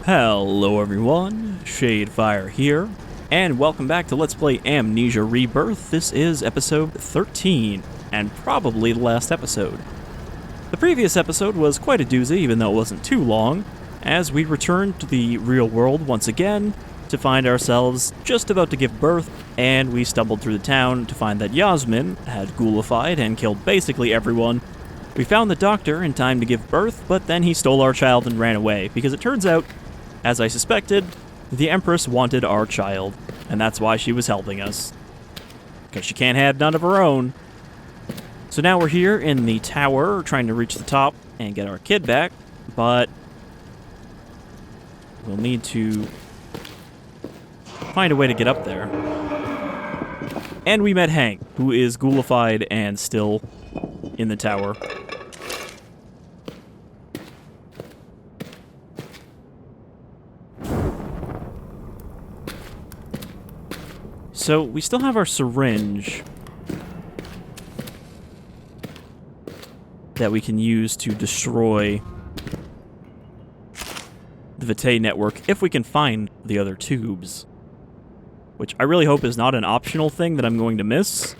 Hello everyone, Shadefire here, and welcome back to Let's Play Amnesia Rebirth. This is episode 13, and probably the last episode. The previous episode was quite a doozy, even though it wasn't too long, as we returned to the real world once again to find ourselves just about to give birth, and we stumbled through the town to find that Yasmin had ghoulified and killed basically everyone. We found the doctor in time to give birth, but then he stole our child and ran away, because it turns out, as I suspected, the Empress wanted our child, and that's why she was helping us. Because she can't have none of her own. So now we're here in the tower, trying to reach the top and get our kid back, but we'll need to find a way to get up there. And we met Hank, who is ghoulified and still in the tower. So, we still have our syringe that we can use to destroy the vitae network if we can find the other tubes. Which I really hope is not an optional thing that I'm going to miss.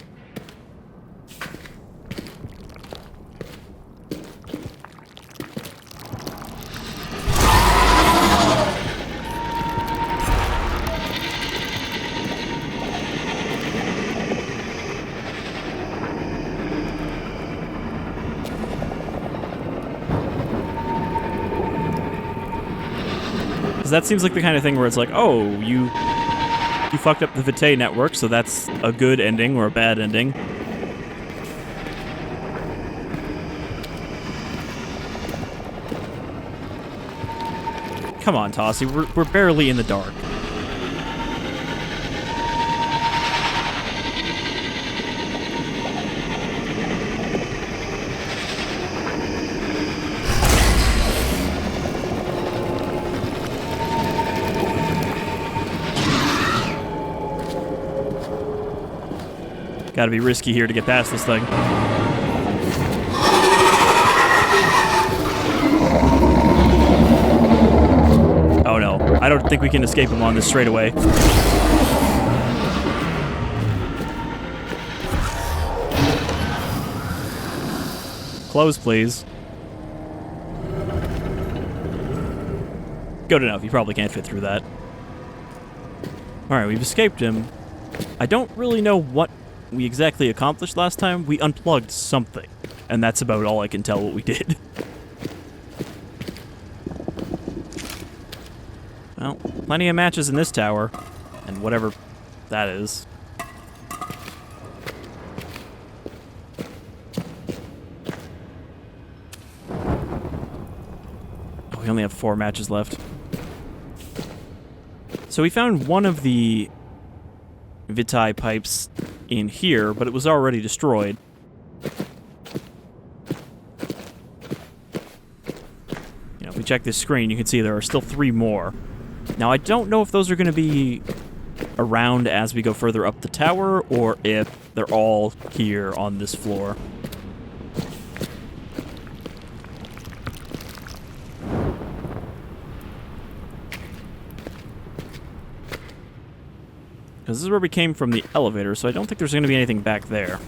Because that seems like the kind of thing where it's like, oh, you fucked up the vitae network, so that's a good ending or a bad ending. Come on, Tasi, we're barely in the dark. Gotta be risky here to get past this thing. Oh no, I don't think we can escape him on this straight away. Close, please. Good enough, you probably can't fit through that. Alright, we've escaped him. I don't really know what we exactly accomplished last time. We unplugged something, and that's about all I can tell what we did. Well, plenty of matches in this tower, and whatever that is. Oh, we only have 4 matches left. So we found one of the vitae pipes in here, but it was already destroyed. You know, if we check this screen, you can see there are still 3 more. Now, I don't know if those are going to be around as we go further up the tower, or if they're all here on this floor. Because this is where we came from the elevator, so I don't think there's going to be anything back there.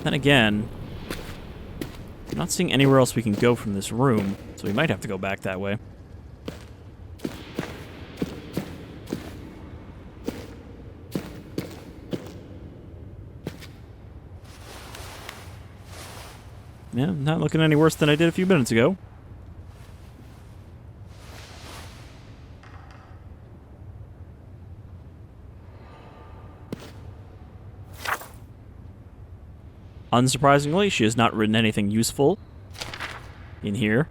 Then again, I'm not seeing anywhere else we can go from this room, so we might have to go back that way. Yeah, not looking any worse than I did a few minutes ago. Unsurprisingly, she has not written anything useful in here.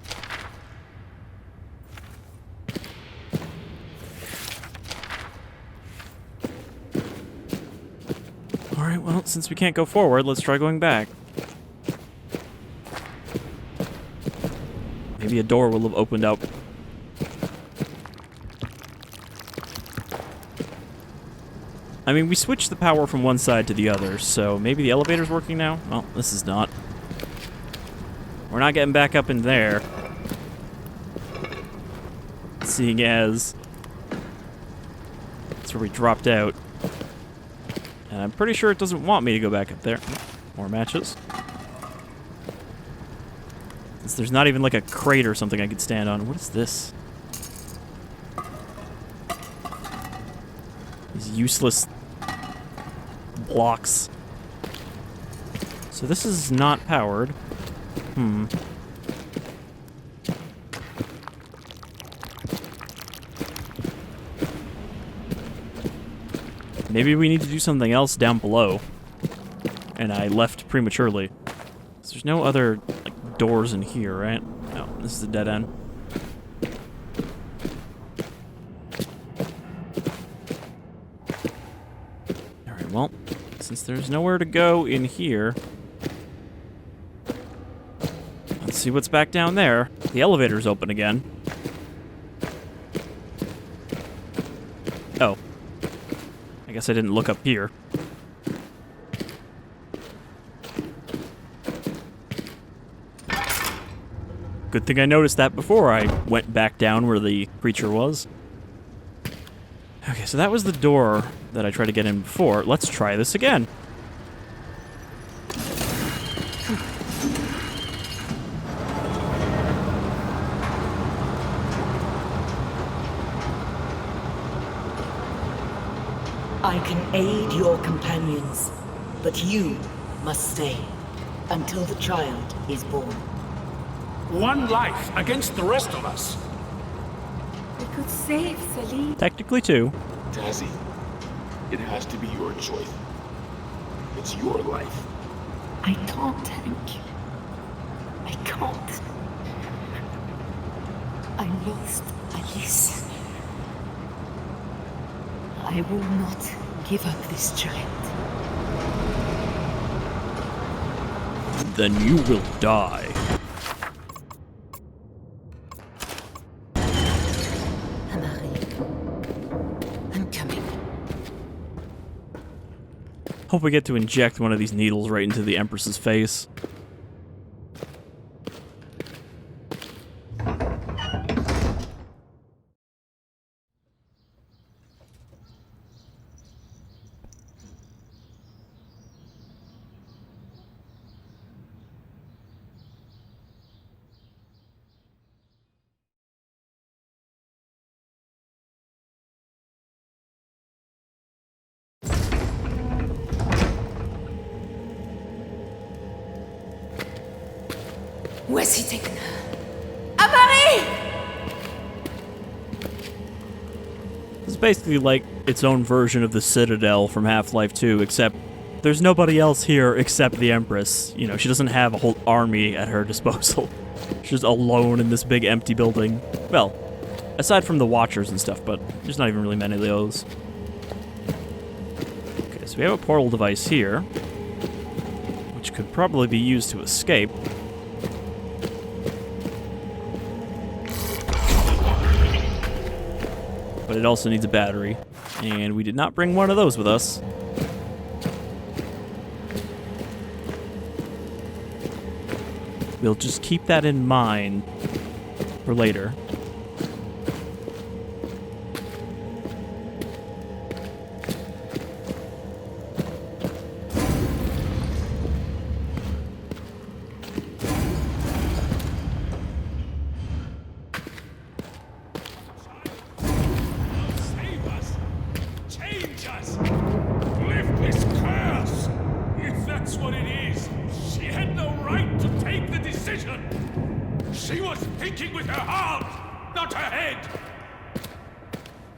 Alright, well, since we can't go forward, let's try going back. Maybe a door will have opened up. I mean, we switched the power from one side to the other, so maybe the elevator's working now? Well, this is not. We're not getting back up in there. Seeing as that's where we dropped out. And I'm pretty sure it doesn't want me to go back up there. More matches. Since there's not even like a crate or something I could stand on. What is this? These useless blocks. So this is not powered. Maybe we need to do something else down below. And I left prematurely. So there's no other like doors in here, right? No, this is a dead end. Alright, well, since there's nowhere to go in here, let's see what's back down there. The elevator's open again. Oh. I guess I didn't look up here. Good thing I noticed that before I went back down where the creature was. Okay, so that was the door that I tried to get in before. Let's try this again. I can aid your companions, but you must stay until the child is born. One life against the rest of us. We could save Salim. Technically two. Tasi, it has to be your choice. It's your life. I can't, Hank. I can't. I lost Alice. I will not give up this child. Then you will die. Amari, I'm coming. Hope we get to inject one of these needles right into the Empress's face. Where's he taken her? Amari! This is basically like its own version of the Citadel from Half-Life 2, except there's nobody else here except the Empress. You know, she doesn't have a whole army at her disposal. She's alone in this big empty building. Well, aside from the Watchers and stuff, but there's not even really many of those. Okay, so we have a portal device here, which could probably be used to escape. But it also needs a battery, and we did not bring one of those with us. We'll just keep that in mind for later.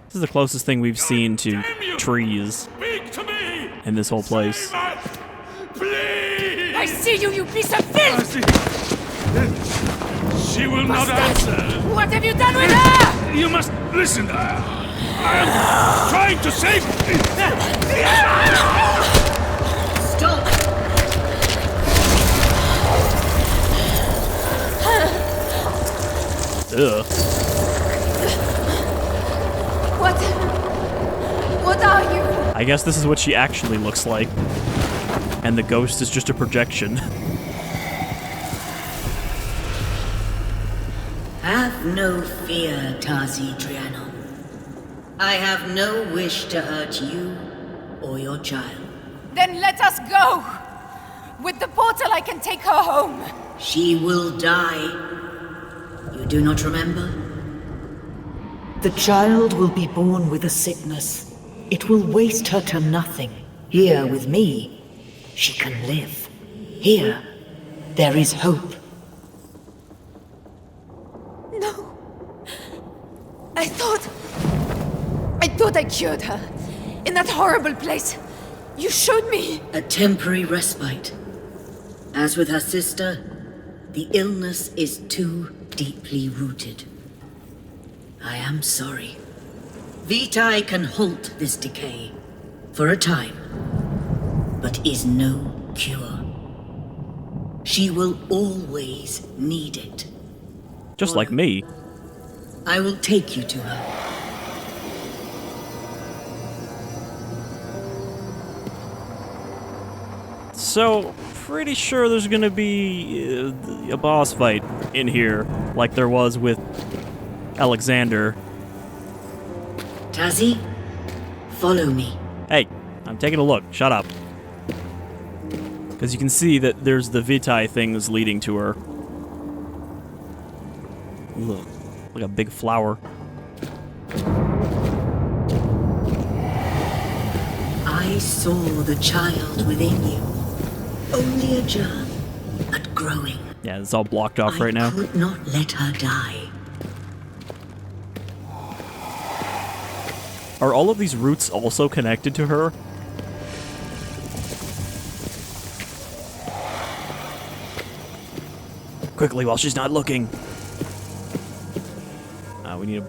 This is the closest thing we've seen to trees in this whole place. I see you, you piece of filth! She will not answer. What have you done with her? You must listen. I am trying to save. Stop! Ugh. What are you? I guess this is what she actually looks like. And the ghost is just a projection. Have no fear, Tasi Trianon. I have no wish to hurt you or your child. Then let us go! With the portal I can take her home. She will die. You do not remember? The child will be born with a sickness. It will waste her to nothing. Here with me, she can live. Here, there is hope. No. I thought I cured her. In that horrible place. You showed me. A temporary respite. As with her sister, the illness is too deeply rooted. I am sorry. Vitae can halt this decay for a time, but is no cure. She will always need it. Just like me. I will take you to her. So, pretty sure there's gonna be a boss fight in here, like there was with Alexander. Tasi, follow me. Hey, I'm taking a look. Shut up. Because you can see that there's the vitae things leading to her. Look, like a big flower. I saw the child within you. Only a germ, but growing. Yeah, it's all blocked off right now. I could not let her die. Are all of these roots also connected to her? Quickly, while she's not looking. We need a...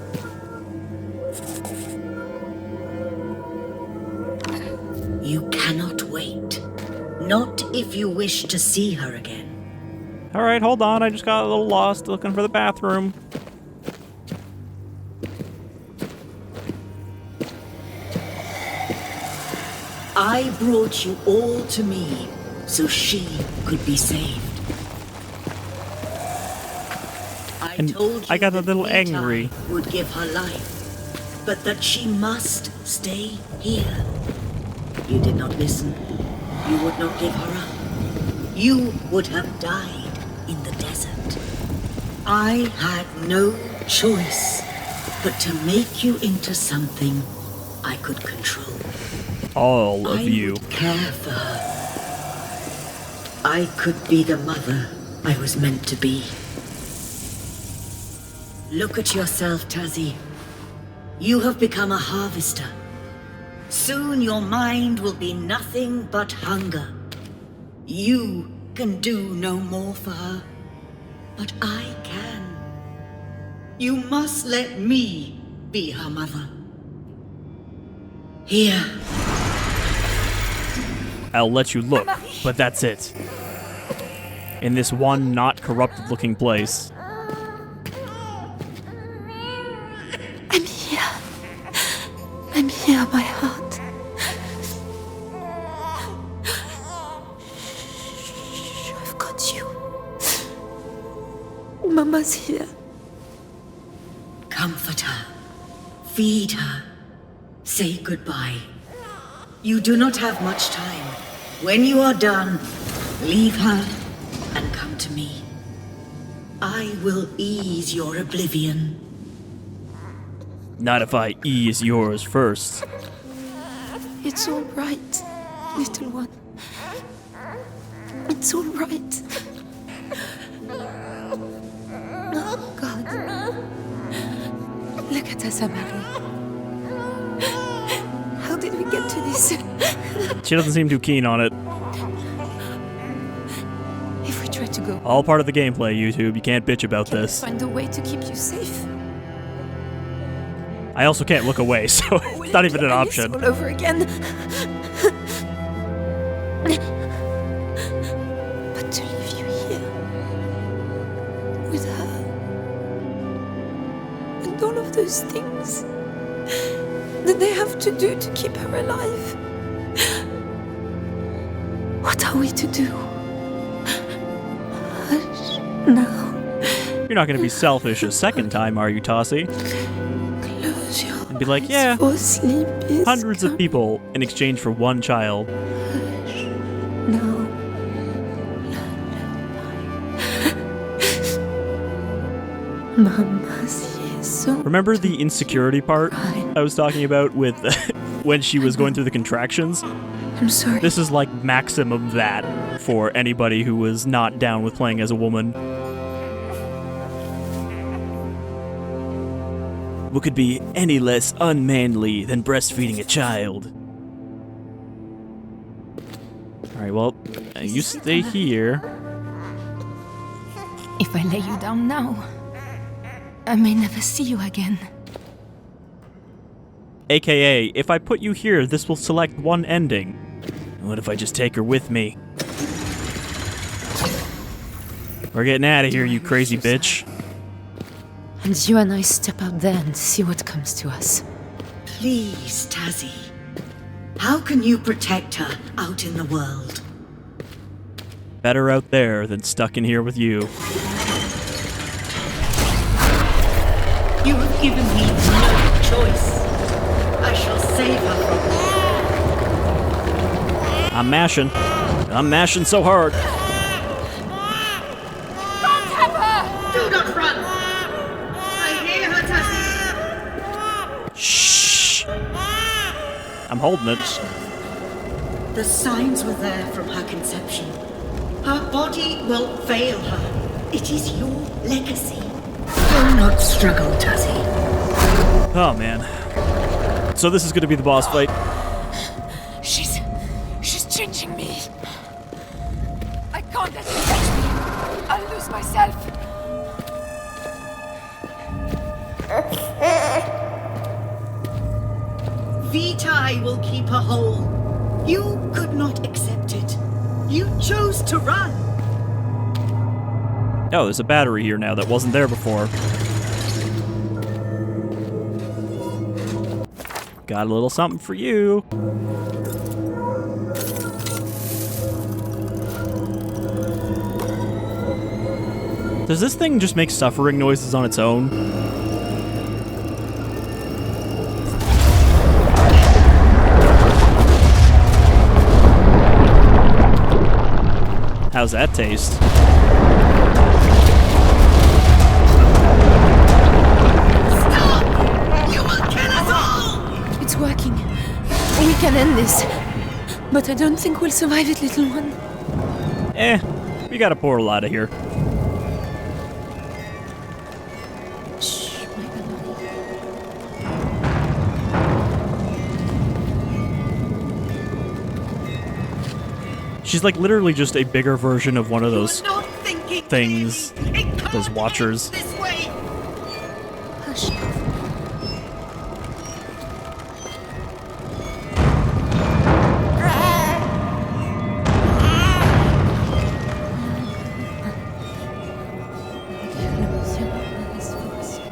You cannot wait. Not if you wish to see her again. Alright, hold on. I just got a little lost looking for the bathroom. I brought you all to me so she could be saved. And told you I got a that little Vitae angry. would give her life, but that she must stay here. You did not listen. You would not give her up. You would have died in the desert. I had no choice but to make you into something I could control. All of I you. would care for her. I could be the mother I was meant to be. Look at yourself, Tasi. You have become a harvester. Soon your mind will be nothing but hunger. You can do no more for her, but I can. You must let me be her mother. Here. I'll let you look, but that's it. In this one not corrupted looking place. I'm here. I'm here, my heart. Shh, I've got you. Mama's here. Comfort her. Feed her. Say goodbye. You do not have much time. When you are done, leave her and come to me. I will ease your oblivion. Not if I ease yours first. It's all right, little one. It's all right. Oh, God. Look at us, Amari. How did we get to this? She doesn't seem too keen on it. If we try to go, All part of the gameplay, YouTube. You can't bitch about can we this. find a way to keep you safe? I also can't look away, so it's not even an option. All over again. But to leave you here with her and all of those things, did they have to do to keep her alive? What are we to do? Hush now. You're not going to be selfish a second time, are you, Tasi? Close your And be like, eyes, yeah, for sleep is hundreds of people in exchange for one child. now. Mama, she is so... Remember the insecurity part I was talking about with when she was going through the contractions? I'm sorry. This is like maximum that for anybody who was not down with playing as a woman. What could be any less unmanly than breastfeeding a child? Alright, well, you stay here. If I lay you down now, I may never see you again. AKA, if I put you here, this will select one ending. What if I just take her with me? We're getting out of here, you crazy bitch. And you and I step out there and see what comes to us. Please, Tasi. How can you protect her out in the world? Better out there than stuck in here with you. You have given me no choice. I shall save her from you. I'm mashing. I'm mashing so hard. Don't have her! Do not run! I hear her, Tasi. Shh. I'm holding it. The signs were there from her conception. Her body will fail her. It is your legacy. Do not struggle, Tasi. Oh, man. So this is going to be the boss fight. She's changing me. I can't let her catch me. I'll lose myself. Vitae will keep her whole. You could not accept it. You chose to run. Oh, there's a battery here now that wasn't there before. Got a little something for you. Does this thing just make suffering noises on its own? How's that taste? Stop! You will kill us all! It's working. We can end this. But I don't think we'll survive it, little one. We got a portal out of here. Shh, my Amari. She's like literally just a bigger version of one of those Not thinking things, clearly. It can't those be watchers. This way. Hush.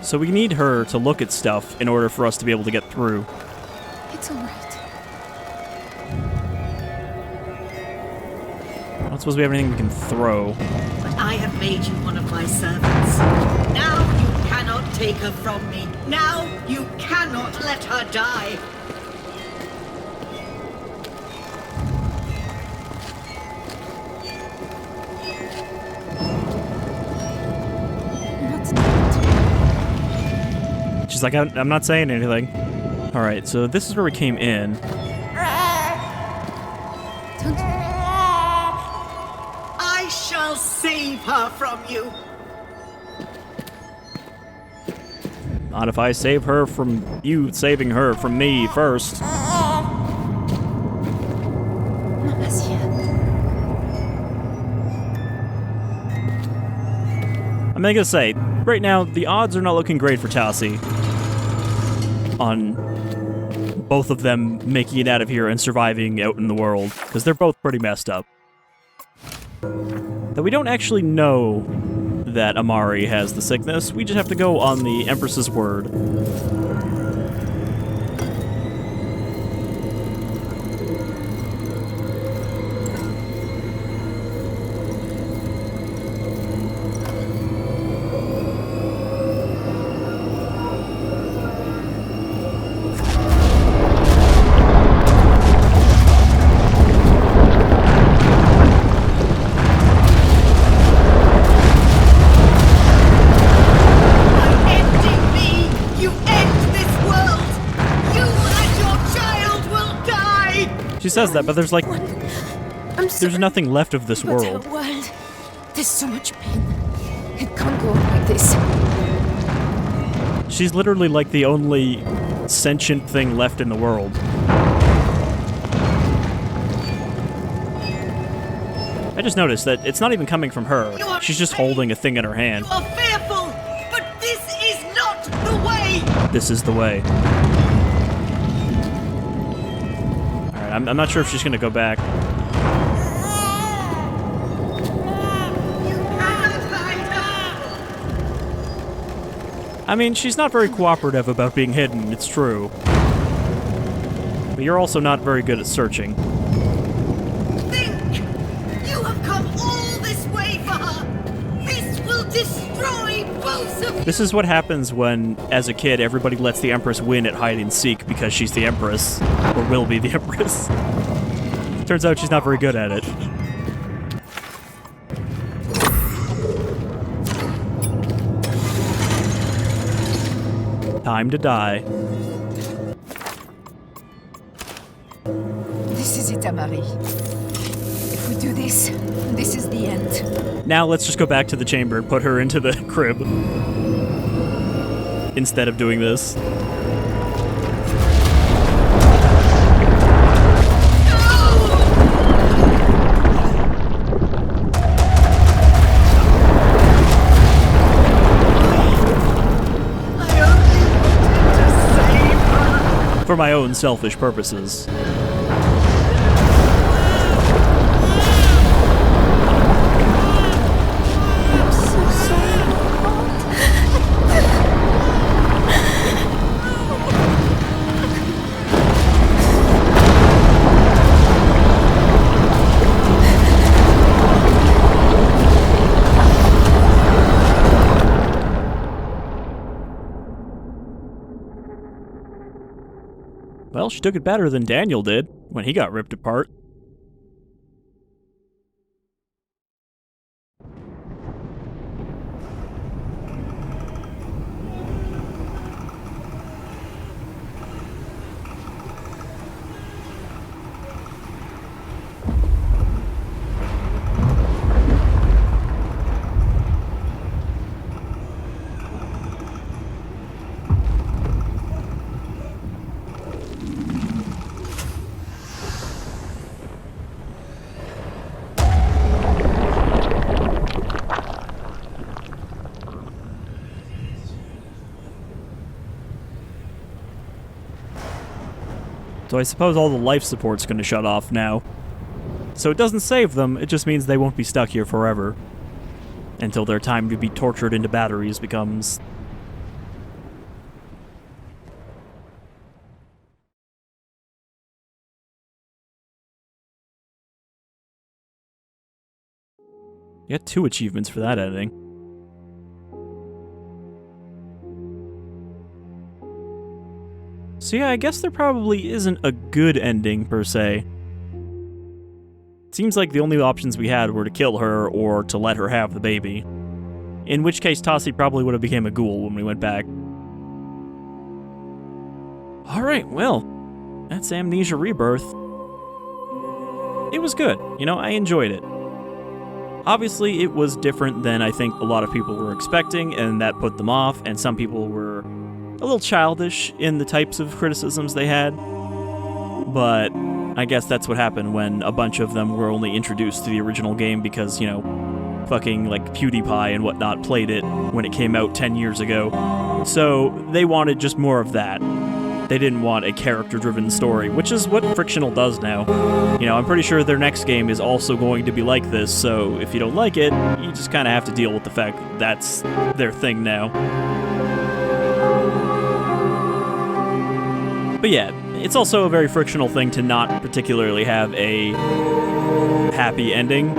So we need her to look at stuff in order for us to be able to get through. It's alright. I don't suppose we have anything we can throw. But I have made you one of my servants. Now you cannot take her from me. Now you cannot let her die. She's like, I'm not saying anything. Alright, so this is where we came in. Don't. I shall save her from you. Not if I save her from you saving her from me first. Mama's here. I'm gonna say, right now, the odds are not looking great for Tasi on both of them making it out of here and surviving out in the world, because they're both pretty messed up. Though we don't actually know that Amari has the sickness, we just have to go on the Empress's word. She says that, but there's like, I'm sorry. there's nothing left of this But world. our world, there's so much pain. It can't go on like this. She's literally like the only sentient thing left in the world. I just noticed that it's not even coming from her. She's just holding a thing in her hand. You are fearful, but this is not the way! This is the way. Alright, I'm not sure if she's gonna go back. You cannot hide her! I mean, she's not very cooperative about being hidden, it's true. But you're also not very good at searching. Think! You have come all this way for her! This will destroy both of you! This is what happens when, as a kid, everybody lets the Empress win at hide-and-seek because she's the Empress. Or will be the Empress. Turns out she's not very good at it. Time to die. This is it, Amari. If we do this, this is the end. Now let's just go back to the chamber and put her into the crib. Instead of doing this. For my own selfish purposes. I'm so sorry. Well, she took it better than Daniel did when he got ripped apart. So I suppose all the life support's gonna shut off now. So it doesn't save them, it just means they won't be stuck here forever. Until their time to be tortured into batteries becomes... You got 2 achievements for that ending. So yeah, I guess there probably isn't a good ending, per se. It seems like the only options we had were to kill her or to let her have the baby. In which case, Tasi probably would have become a ghoul when we went back. Alright, well, that's Amnesia Rebirth. It was good, you know, I enjoyed it. Obviously, it was different than I think a lot of people were expecting, and that put them off, and some people were a little childish in the types of criticisms they had. But I guess that's what happened when a bunch of them were only introduced to the original game because, you know, fucking like PewDiePie and whatnot played it when it came out 10 years ago. So they wanted just more of that. They didn't want a character-driven story, which is what Frictional does now. You know, I'm pretty sure their next game is also going to be like this, so if you don't like it, you just kind of have to deal with the fact that that's their thing now. But yeah, it's also a very Frictional thing to not particularly have a happy ending.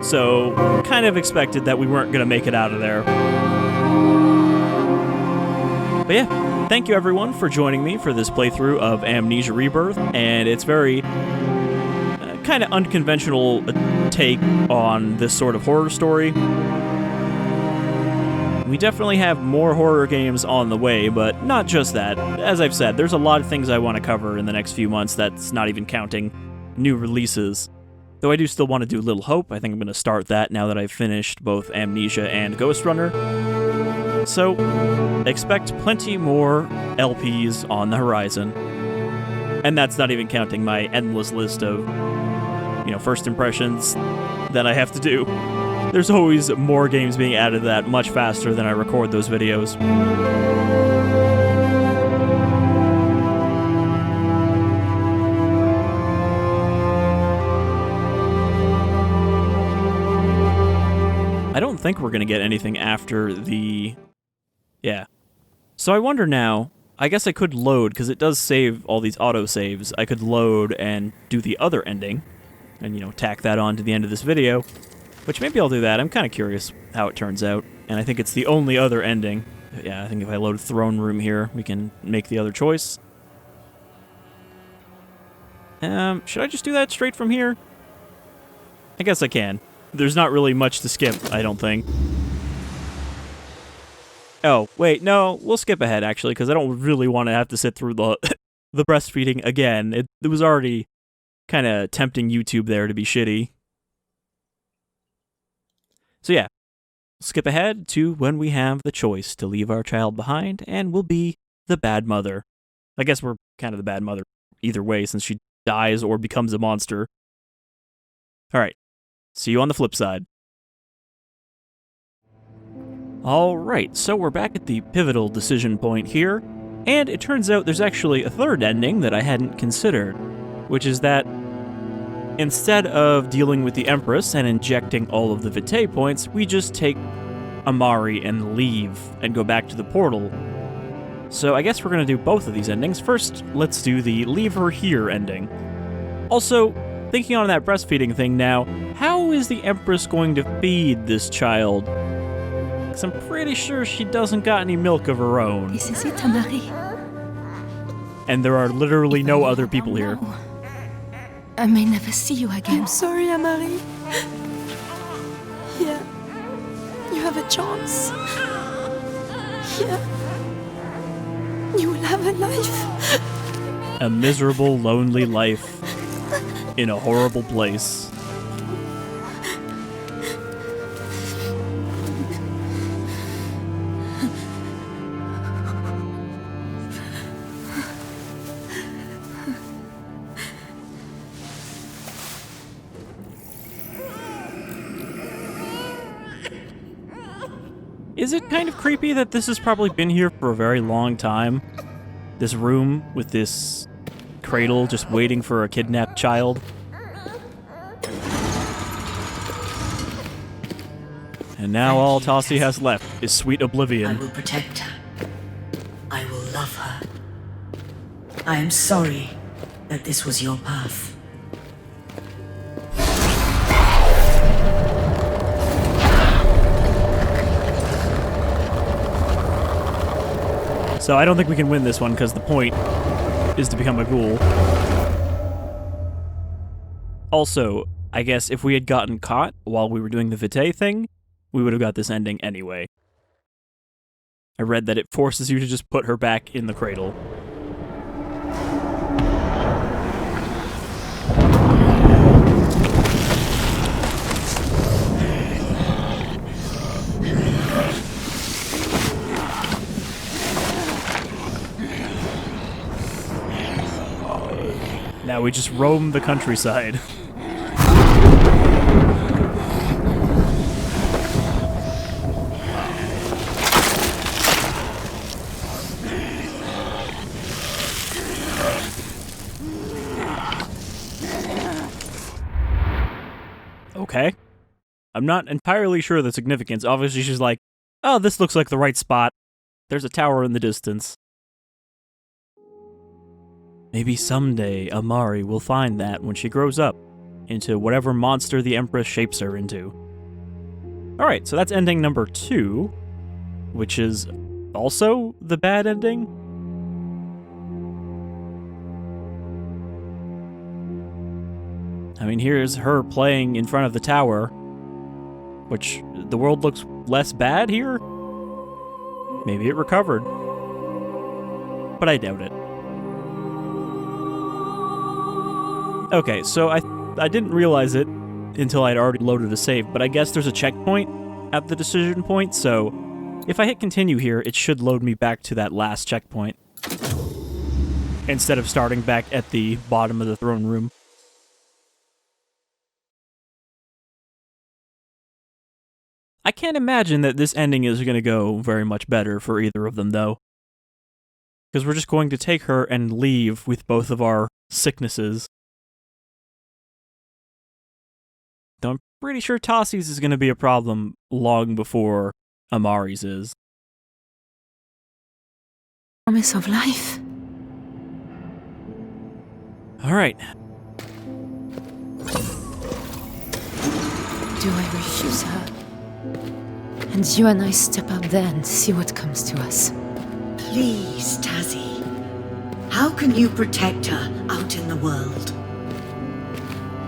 So, kind of expected that we weren't going to make it out of there. But yeah, thank you everyone for joining me for this playthrough of Amnesia Rebirth, and it's very kind of unconventional take on this sort of horror story. We definitely have more horror games on the way, but not just that. As I've said, there's a lot of things I want to cover in the next few months, that's not even counting new releases. Though I do still want to do Little Hope. I think I'm going to start that now that I've finished both Amnesia and Ghost Runner. So, expect plenty more LPs on the horizon. And that's not even counting my endless list of, first impressions that I have to do. There's always more games being added to that much faster than I record those videos. I don't think we're going to get anything after the... Yeah. So I wonder now, I guess I could load, because it does save all these autosaves. I could load and do the other ending, and, tack that on to the end of this video, which maybe I'll do that. I'm kind of curious how it turns out, and I think it's the only other ending. Yeah, I think if I load Throne Room here, we can make the other choice. Should I just do that straight from here? I guess I can. There's not really much to skip, I don't think. Oh, wait, no, we'll skip ahead, actually, because I don't really want to have to sit through the breastfeeding again. It was already kind of tempting YouTube there to be shitty. So yeah, skip ahead to when we have the choice to leave our child behind, and we'll be the bad mother. I guess we're kind of the bad mother either way, since she dies or becomes a monster. Alright. See you on the flip side. Alright, so we're back at the pivotal decision point here, and it turns out there's actually a third ending that I hadn't considered, which is that instead of dealing with the Empress and injecting all of the vitae points, we just take Amari and leave and go back to the portal. So I guess we're going to do both of these endings. First, let's do the leave her here ending. Also, thinking on that breastfeeding thing now, how is the Empress going to feed this child? Because I'm pretty sure she doesn't got any milk of her own. This is it, Amari. And there are literally no other people here. I may never see you again. I'm sorry, Amari. Here, you have a chance. Here, you will have a life. A miserable, lonely life in a horrible place. Is it kind of creepy that this has probably been here for a very long time? This room with this cradle just waiting for a kidnapped child? And now all Tasi has left is sweet oblivion. I will protect her. I will love her. I am sorry that this was your path. So I don't think we can win this one because the point is to become a ghoul. Also, I guess if we had gotten caught while we were doing the vitae thing, we would have got this ending anyway. I read that it forces you to just put her back in the cradle. Now we just roam the countryside. Okay. I'm not entirely sure of the significance. Obviously she's like, oh, this looks like the right spot. There's a tower in the distance. Maybe someday Amari will find that when she grows up into whatever monster the Empress shapes her into. Alright, so that's ending number 2, which is also the bad ending. I mean, here's her playing in front of the tower, which the world looks less bad here. Maybe it recovered. But I doubt it. Okay, so I didn't realize it until I'd already loaded a save, but I guess there's a checkpoint at the decision point, so if I hit continue here, it should load me back to that last checkpoint, instead of starting back at the bottom of the throne room. I can't imagine that this ending is going to go very much better for either of them, though. Because we're just going to take her and leave with both of our sicknesses. Though I'm pretty sure Tasi's is going to be a problem long before Amari's is. Promise of life. Alright. Do I refuse her? And you and I step up there and see what comes to us. Please, Tasi. How can you protect her out in the world?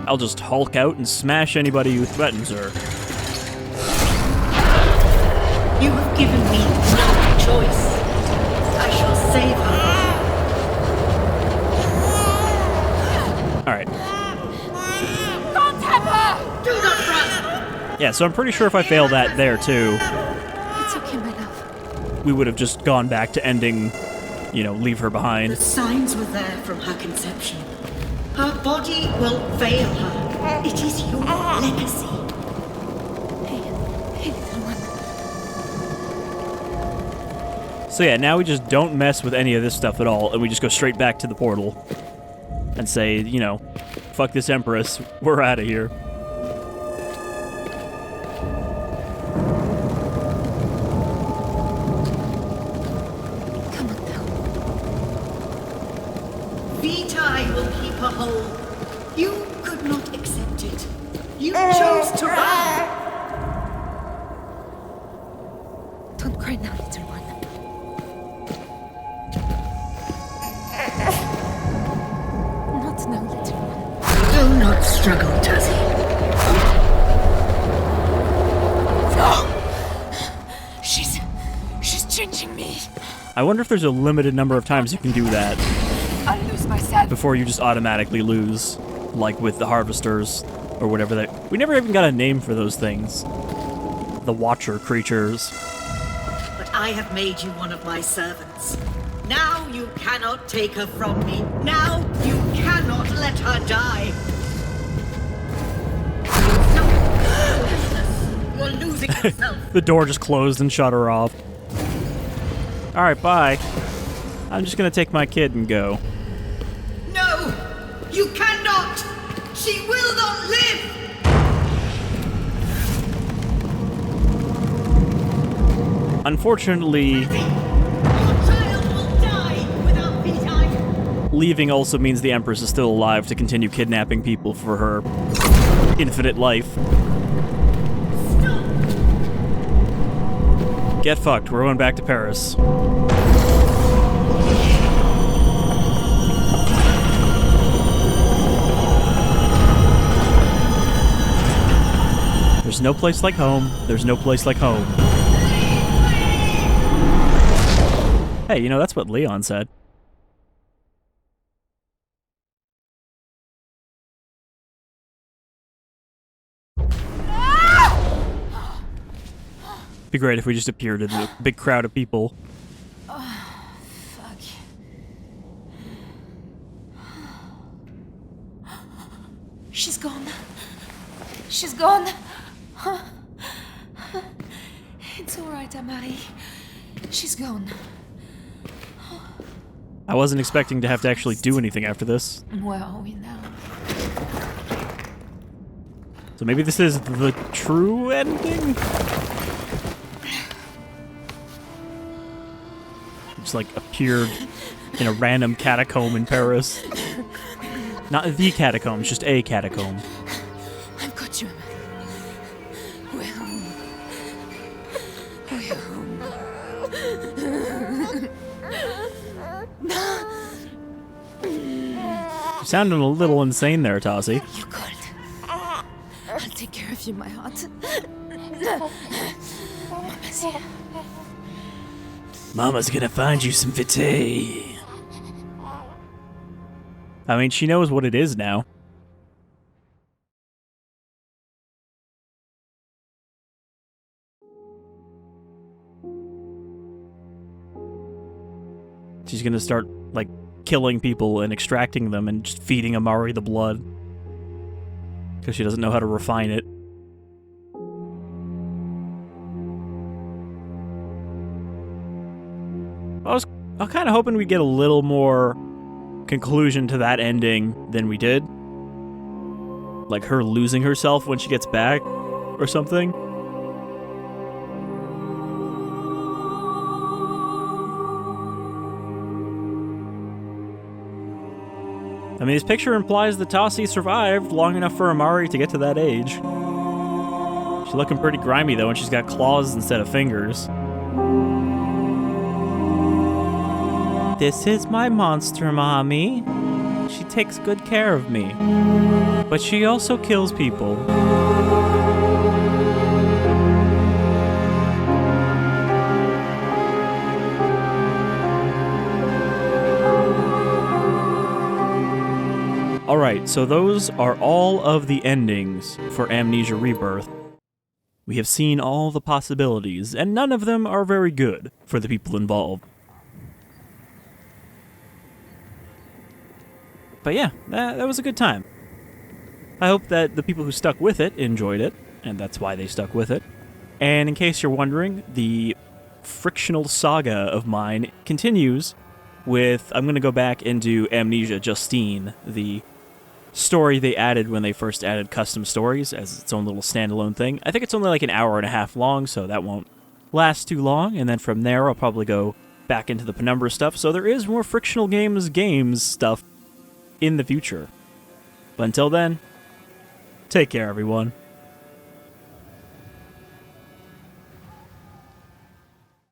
I'll just hulk out and smash anybody who threatens her. You have given me no choice. I shall save her. Alright. Don't have her! Do not run! Yeah, so I'm pretty sure if I fail that there too, It's okay, my love. we would have just gone back to ending, leave her The behind. signs were there from her conception. Her body will fail her. It is your legacy. Hey, little one. So yeah, now we just don't mess with any of this stuff at all, and we just go straight back to the portal and say, fuck this Empress, we're out of here. Come on now. Vitae will keep her whole. You could not accept it. You chose to run. Don't cry now, little one. Not now, little one. Do not struggle, Tasi. She's changing me. I wonder if there's a limited number of times you can do that I'll lose myself. before you just automatically lose, like with the harvesters or whatever we never even got a name for those things. The Watcher creatures. But I have made you one of my servants. Now you cannot take her from me. Now you cannot let her die. No. You're losing yourself. The door just closed and shut her off. Alright, bye. I'm just gonna take my kid and go. No! You cannot! She will not live! Unfortunately, Your child will die without Vitae! leaving also means the Empress is still alive to continue kidnapping people for her infinite life. Stop! Get fucked, we're going back to Paris. There's no place like home. There's no place like home. Hey, that's what Leon said. Be great if we just appeared in a big crowd of people. Fuck. She's gone. She's gone. It's alright, Amari. She's gone. I wasn't expecting to have to actually do anything after this. Where are we now? So maybe this is the true ending? Just like appeared in a random catacomb in Paris. Not the catacombs, just a catacomb. I've got you, Amari. We're home. We're home. You sounded a little insane there, Tasi. You cold. I'll take care of you, my heart. Mama's here. Mama's gonna find you some vitae. I mean, she knows what it is now. She's gonna start, like, killing people and extracting them and just feeding Amari the blood. Because she doesn't know how to refine it. I was kind of hoping we'd get a little more conclusion to that ending than we did. Like her losing herself when she gets back or something. I mean, this picture implies that Tasi survived long enough for Amari to get to that age. She's looking pretty grimy, though, and she's got claws instead of fingers. This is my monster, Mommy. She takes good care of me. But she also kills people. Alright, so those are all of the endings for Amnesia Rebirth. We have seen all the possibilities, and none of them are very good for the people involved. But yeah, that was a good time. I hope that the people who stuck with it enjoyed it, and that's why they stuck with it. And in case you're wondering, the frictional saga of mine continues with, I'm going to go back and do Amnesia Justine, the story they added when they first added custom stories as its own little standalone thing. I think it's only like an hour and a half long, so that won't last too long, and then from there I'll probably go back into the Penumbra stuff, so there is more frictional games stuff in the future. But until then, take care, everyone.